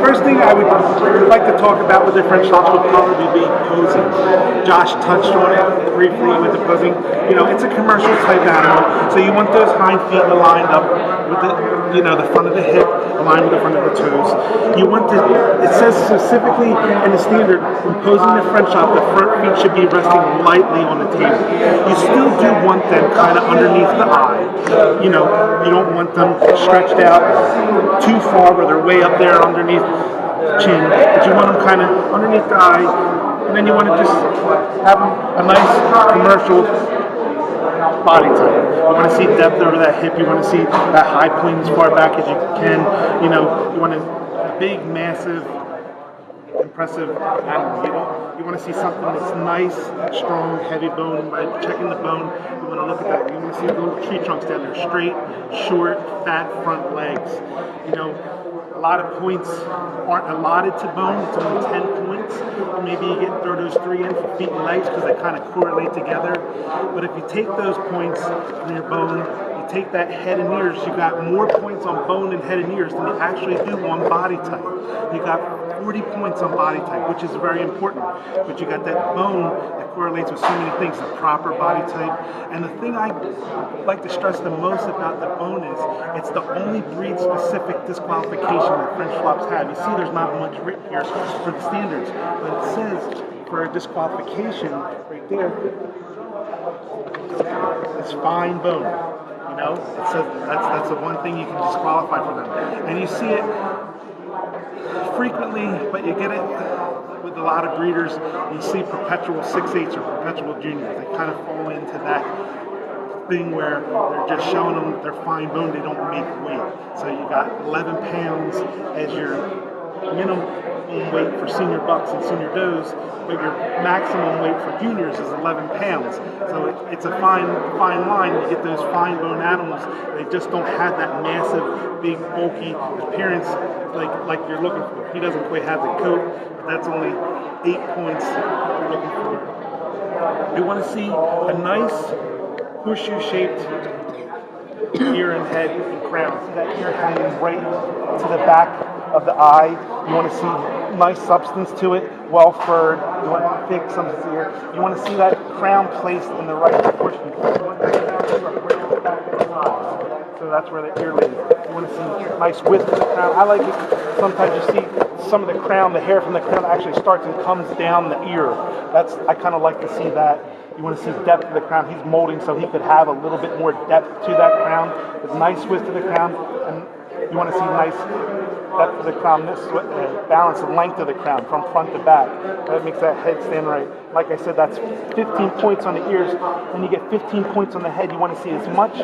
First thing I would like to talk about with the French Lops would probably be posing. Josh touched on it briefly with the posing. It's a commercial type animal, so you want those hind feet aligned up with the front of the hip aligned with the front of the toes. It says specifically in the standard, when posing the French Lop, the front feet should be resting lightly on the table. You still do want them kind of underneath the eye. You don't want them stretched out too far where they're way up there underneath the chin, but you want them kind of underneath the eye, and then you want to just have a nice commercial body type. You want to see depth over that hip. You want to see that high point as far back as you can. You want a big, massive, impressive animal. You want to see something that's nice, strong, heavy bone. By checking the bone, you want to look at that. You want to see the little tree trunks down there, straight, short, fat front legs. A lot of points aren't allotted to bone. It's only 10 points. Maybe you throw those 3 in for feet and legs because they kind of correlate together. But if you take those points from your bone, you take that head and ears, you got more points on bone and head and ears than you actually do on body type. You got 40 points on body type, which is very important. But you got that bone that correlates with so many things, the proper body type. And the thing I like to stress the most about the bone is it's the only breed-specific disqualification that French Lops have. You see there's not much written here for the standards, but it says for a disqualification right there, it's fine bone. It says that's the one thing you can disqualify for them. And you see it frequently, but you get it with a lot of breeders. You see perpetual 6/8s or perpetual juniors. They kind of fall into that thing where they're just showing them their fine bone, they don't make weight. So you got 11 pounds as your minimum weight for senior bucks and senior does, but your maximum weight for juniors is 11 pounds. So it's a fine line. You get those fine bone animals, they just don't have that massive, big, bulky appearance like you're looking for. He doesn't quite have the coat, but that's only 8 points you're looking for. You want to see a nice horseshoe-shaped ear and head and crown. See that ear hanging right to the back of the eye. You want to see nice substance to it, well furred. You want thick substance here. You want to see that crown placed in the right proportion. You want that crown right to the back of the eye. So that's where the ear lays. You want to see nice width to the crown. I like it. Sometimes you see some of the crown, the hair from the crown actually starts and comes down the ear. I kind of like to see that. You want to see depth of the crown. He's molding so he could have a little bit more depth to that crown. With nice width to the crown, and you want to see nice depth of the crown, this balance and length of the crown from front to back. That makes that head stand right. Like I said, that's 15 points on the ears. When you get 15 points on the head, you want to see as much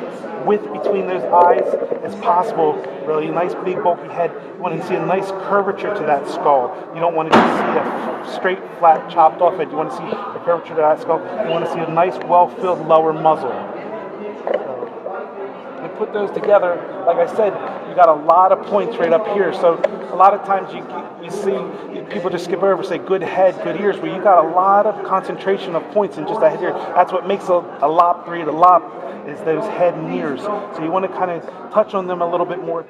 width between those eyes as possible. Really nice, big, bulky head. You want to see a nice curvature to that skull. You don't want to just see a straight, flat, chopped off head. You want to see the curvature to that skull. You want to see a nice, well-filled lower muzzle. And put those together, like I said, you got a lot of points right up here. So a lot of times you see people just skip over, say good head, good ears, but you got a lot of concentration of points in just that head here. That's what makes a lop breed a lop, is those head and ears. So you want to kind of touch on them a little bit more.